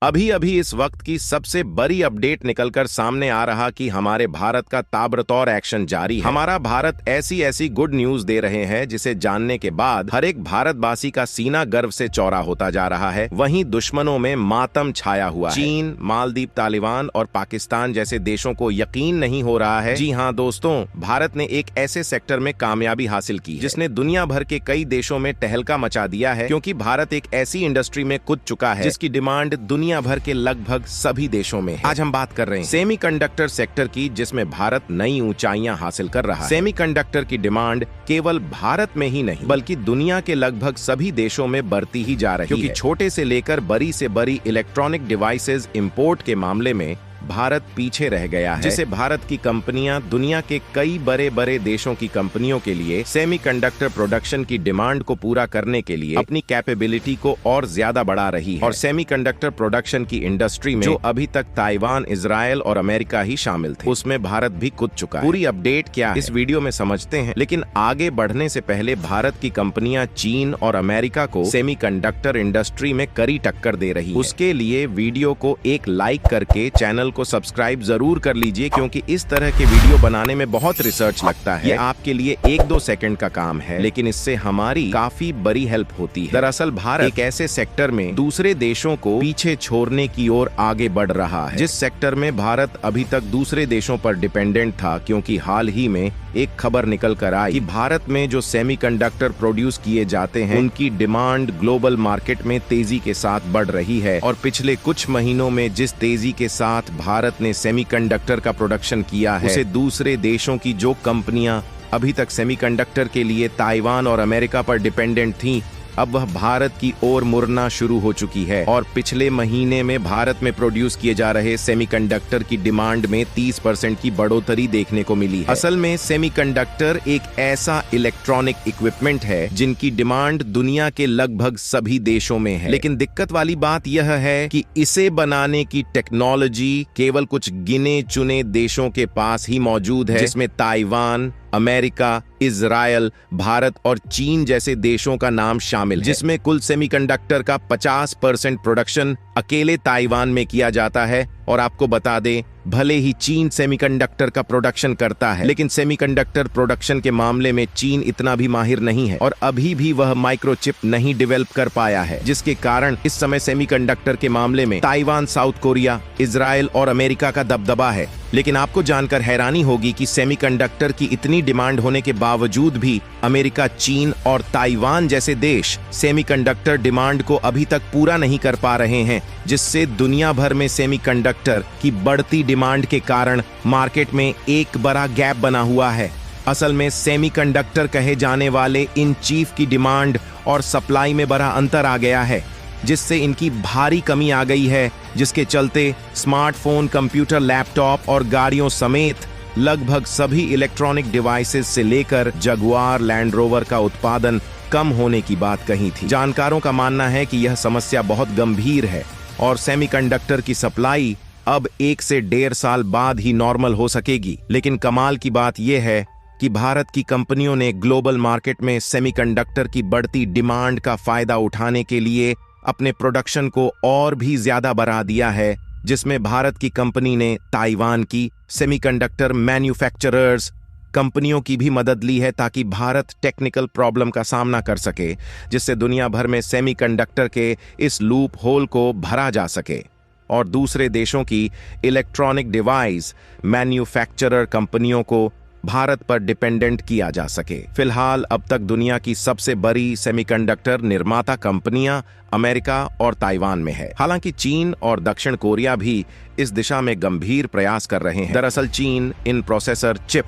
अभी अभी इस वक्त की सबसे बड़ी अपडेट निकलकर सामने आ रहा कि हमारे भारत का ताबड़तोड़ एक्शन जारी है। हमारा भारत ऐसी ऐसी गुड न्यूज दे रहे हैं जिसे जानने के बाद हर एक भारतवासी का सीना गर्व से चौड़ा होता जा रहा है। वहीं दुश्मनों में मातम छाया हुआ है। चीन, मालदीव, तालिबान और पाकिस्तान जैसे देशों को यकीन नहीं हो रहा है। जी हाँ दोस्तों, भारत ने एक ऐसे सेक्टर में कामयाबी हासिल की जिसने दुनिया भर के कई देशों में तहलका मचा दिया है, क्योंकि भारत एक ऐसी इंडस्ट्री में कूद चुका है जिसकी डिमांड दुनिया भर के लगभग सभी देशों में है। आज हम बात कर रहे हैं सेमीकंडक्टर सेक्टर की, जिसमें भारत नई ऊंचाइयां हासिल कर रहा है। सेमीकंडक्टर की डिमांड केवल भारत में ही नहीं बल्कि दुनिया के लगभग सभी देशों में बढ़ती ही जा रही है, क्योंकि छोटे से लेकर बड़ी से बड़ी इलेक्ट्रॉनिक डिवाइसेस इंपोर्ट के मामले में भारत पीछे रह गया है, जिसे भारत की कंपनियां दुनिया के कई बड़े बड़े देशों की कंपनियों के लिए सेमीकंडक्टर प्रोडक्शन की डिमांड को पूरा करने के लिए अपनी कैपेबिलिटी को और ज्यादा बढ़ा रही है। और सेमीकंडक्टर प्रोडक्शन की इंडस्ट्री में जो अभी तक ताइवान, इजराइल और अमेरिका ही शामिल थे, उसमें भारत भी कूद चुका है। पूरी अपडेट क्या है इस वीडियो में समझते हैं, लेकिन आगे बढ़ने से पहले भारत की कंपनियां चीन और अमेरिका को सेमीकंडक्टर इंडस्ट्री में कड़ी टक्कर दे रही है। उसके लिए वीडियो को एक लाइक करके चैनल को सब्सक्राइब जरूर कर लीजिए, क्योंकि इस तरह के वीडियो बनाने में बहुत रिसर्च लगता है। ये आपके लिए 1-2 सेकंड का काम है, लेकिन इससे हमारी काफी बड़ी हेल्प होती है। दरअसल भारत एक ऐसे सेक्टर में दूसरे देशों को पीछे छोड़ने की ओर आगे बढ़ रहा है, जिस सेक्टर में भारत अभी तक दूसरे देशों पर डिपेंडेंट था, क्योंकि हाल ही में एक खबर निकल कर आई कि भारत में जो सेमीकंडक्टर प्रोड्यूस किए जाते हैं उनकी डिमांड ग्लोबल मार्केट में तेजी के साथ बढ़ रही है। और पिछले कुछ महीनों में जिस तेजी के साथ भारत ने सेमीकंडक्टर का प्रोडक्शन किया है, उसे दूसरे देशों की जो कंपनियां अभी तक सेमीकंडक्टर के लिए ताइवान और अमेरिका पर डिपेंडेंट थीं, अब वह भारत की ओर मुड़ना शुरू हो चुकी है। और पिछले महीने में भारत में प्रोड्यूस किए जा रहे सेमीकंडक्टर की डिमांड में 30% की बढ़ोतरी देखने को मिली है। असल में सेमीकंडक्टर एक ऐसा इलेक्ट्रॉनिक इक्विपमेंट है जिनकी डिमांड दुनिया के लगभग सभी देशों में है, लेकिन दिक्कत वाली बात यह है कि इसे बनाने की टेक्नोलॉजी केवल कुछ गिने चुने देशों के पास ही मौजूद है, जिसमें ताइवान, अमेरिका, इजराइल, भारत और चीन जैसे देशों का नाम शामिल है, जिसमें कुल सेमीकंडक्टर का 50% प्रोडक्शन अकेले ताइवान में किया जाता है। और आपको बता दें, भले ही चीन सेमीकंडक्टर का प्रोडक्शन करता है, लेकिन सेमीकंडक्टर प्रोडक्शन के मामले में चीन इतना भी माहिर नहीं है और अभी भी वह माइक्रोचिप नहीं डेवलप कर पाया है, जिसके कारण इस समय सेमीकंडक्टर के मामले में ताइवान, साउथ कोरिया, इजराइल और अमेरिका का दबदबा है। लेकिन आपको जानकर हैरानी होगी कि सेमीकंडक्टर की इतनी डिमांड होने के बावजूद भी अमेरिका, चीन और ताइवान जैसे देश सेमीकंडक्टर डिमांड को अभी तक पूरा नहीं कर पा रहे हैं, जिससे दुनिया भर में सेमीकंडक्टर की बढ़ती डिमांड के कारण मार्केट में एक बड़ा गैप बना हुआ है। असल में सेमीकंडक्टर कहे जाने वाले इन चीफ की डिमांड और सप्लाई में बड़ा अंतर आ गया है, जिससे इनकी भारी कमी आ गई है, जिसके चलते स्मार्टफोन, कंप्यूटर, लैपटॉप और गाड़ियों समेत लगभग सभी इलेक्ट्रॉनिक डिवाइसेस से लेकर जगुआर, लैंड रोवर का उत्पादन कम होने की बात कही थी। जानकारों का मानना है कि यह समस्या बहुत गंभीर है और सेमीकंडक्टर की सप्लाई अब 1 से 1.5 साल बाद ही नॉर्मल हो सकेगी। लेकिन कमाल की बात यह है कि भारत की कंपनियों ने ग्लोबल मार्केट में सेमीकंडक्टर की बढ़ती डिमांड का फायदा उठाने के लिए अपने प्रोडक्शन को और भी ज्यादा बढ़ा दिया है, जिसमें भारत की कंपनी ने ताइवान की सेमीकंडक्टर मैन्युफैक्चरर्स कंपनियों की भी मदद ली है, ताकि भारत टेक्निकल प्रॉब्लम का सामना कर सके, जिससे दुनिया भर में सेमीकंडक्टर के इस लूप होल को भरा जा सके और दूसरे देशों की इलेक्ट्रॉनिक डिवाइस मैन्युफैक्चरर कंपनियों को भारत पर डिपेंडेंट किया जा सके। फिलहाल अब तक दुनिया की सबसे बड़ी सेमीकंडक्टर निर्माता कंपनियां अमेरिका और ताइवान में है। हालांकि चीन और दक्षिण कोरिया भी इस दिशा में गंभीर प्रयास कर रहे हैं। दरअसल चीन इन प्रोसेसर, चिप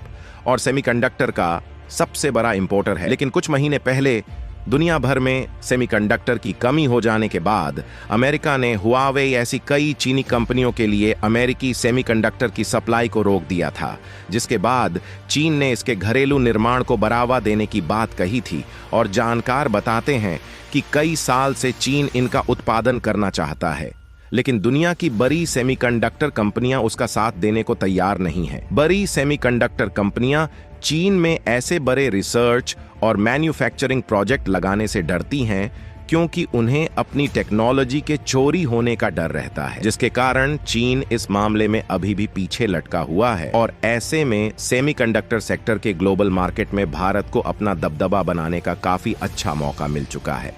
और सेमीकंडक्टर का सबसे बड़ा इंपोर्टर है, लेकिन कुछ महीने पहले दुनिया भर में सेमीकंडक्टर की कमी हो जाने के बाद अमेरिका ने हुआवे ऐसी कई चीनी कंपनियों के लिए अमेरिकी सेमीकंडक्टर की सप्लाई को रोक दिया था, जिसके बाद चीन ने इसके घरेलू निर्माण को बढ़ावा देने की बात कही थी। और जानकार बताते हैं कि कई साल से चीन इनका उत्पादन करना चाहता है, लेकिन दुनिया की बड़ी सेमीकंडक्टर कंपनियां उसका साथ देने को तैयार नहीं हैं। बड़ी सेमीकंडक्टर कंपनियां चीन में ऐसे बड़े रिसर्च और मैन्युफैक्चरिंग प्रोजेक्ट लगाने से डरती हैं, क्योंकि उन्हें अपनी टेक्नोलॉजी के चोरी होने का डर रहता है, जिसके कारण चीन इस मामले में अभी भी पीछे लटका हुआ है। और ऐसे में सेमीकंडक्टर सेक्टर के ग्लोबल मार्केट में भारत को अपना दबदबा बनाने का काफी अच्छा मौका मिल चुका है,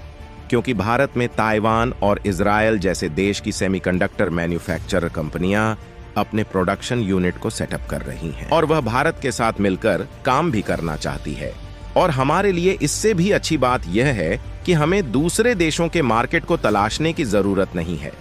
क्योंकि भारत में ताइवान और इजराइल जैसे देश की सेमीकंडक्टर मैन्युफैक्चरर कंपनियां अपने प्रोडक्शन यूनिट को सेटअप कर रही हैं और वह भारत के साथ मिलकर काम भी करना चाहती है। और हमारे लिए इससे भी अच्छी बात यह है कि हमें दूसरे देशों के मार्केट को तलाशने की जरूरत नहीं है,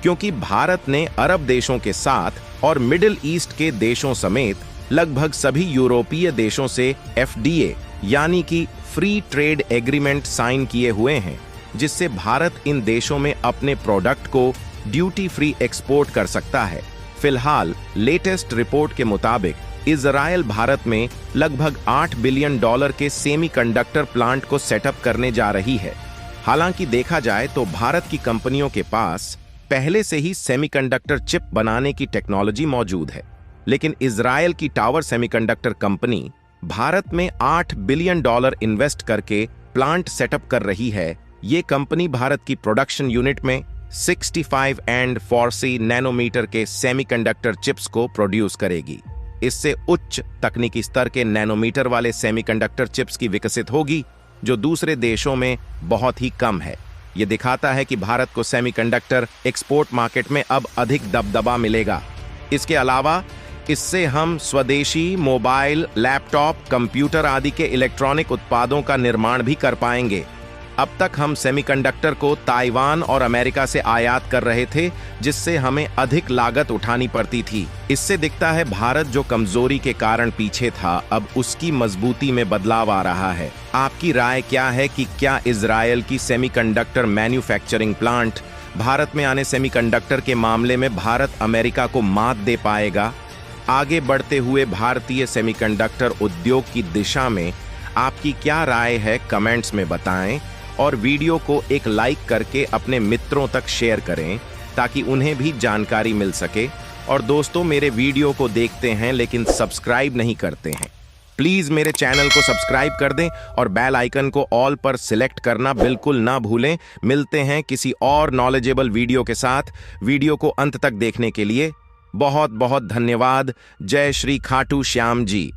क्योंकि भारत ने अरब देशों के साथ और मिडिल ईस्ट के देशों समेत लगभग सभी यूरोपीय देशों से FDA यानी कि फ्री ट्रेड एग्रीमेंट साइन किए हुए हैं, जिससे भारत इन देशों में अपने प्रोडक्ट को ड्यूटी फ्री एक्सपोर्ट कर सकता है। फिलहाल लेटेस्ट रिपोर्ट के मुताबिक इजराइल भारत में लगभग $8 बिलियन के सेमीकंडक्टर प्लांट को सेटअप करने जा रही है। हालांकि देखा जाए तो भारत की कंपनियों के पास पहले से ही सेमीकंडक्टर चिप बनाने की टेक्नोलॉजी मौजूद है, लेकिन इजराइल की टावर सेमीकंडक्टर कंपनी भारत में $8 बिलियन इन्वेस्ट करके प्लांट सेटअप कर रही है। ये कंपनी भारत की प्रोडक्शन यूनिट में 65 and 40 नैनोमीटर के सेमीकंडक्टर चिप्स को प्रोड्यूस करेगी। इससे उच्च तकनीकी स्तर के नैनोमीटर वाले सेमीकंडक्टर चिप्स की विकसित होगी, जो दूसरे देशों में बहुत ही कम है। यह दिखाता है कि भारत को सेमीकंडक्टर एक्सपोर्ट मार्केट में अब अधिक दबदबा मिलेगा। इसके अलावा इससे हम स्वदेशी मोबाइल, लैपटॉप, कंप्यूटर आदि के इलेक्ट्रॉनिक उत्पादों का निर्माण भी कर पाएंगे। अब तक हम सेमीकंडक्टर को ताइवान और अमेरिका से आयात कर रहे थे, जिससे हमें अधिक लागत उठानी पड़ती थी। इससे दिखता है भारत जो कमजोरी के कारण पीछे था, अब उसकी मजबूती में बदलाव आ रहा है। आपकी राय क्या है कि क्या इजराइल की सेमीकंडक्टर मैन्युफैक्चरिंग प्लांट भारत में आने सेमीकंडक्टर के मामले में भारत अमेरिका को मात दे पाएगा? आगे बढ़ते हुए भारतीय सेमीकंडक्टर उद्योग की दिशा में आपकी क्या राय है, कमेंट्स में बताएं और वीडियो को एक लाइक करके अपने मित्रों तक शेयर करें ताकि उन्हें भी जानकारी मिल सके। और दोस्तों, मेरे वीडियो को देखते हैं लेकिन सब्सक्राइब नहीं करते हैं, प्लीज मेरे चैनल को सब्सक्राइब कर दें और बेल आइकन को ऑल पर सिलेक्ट करना बिल्कुल ना भूलें। मिलते हैं किसी और नॉलेजेबल वीडियो के साथ। वीडियो को अंत तक देखने के लिए बहुत बहुत धन्यवाद। जय श्री खाटू श्याम जी।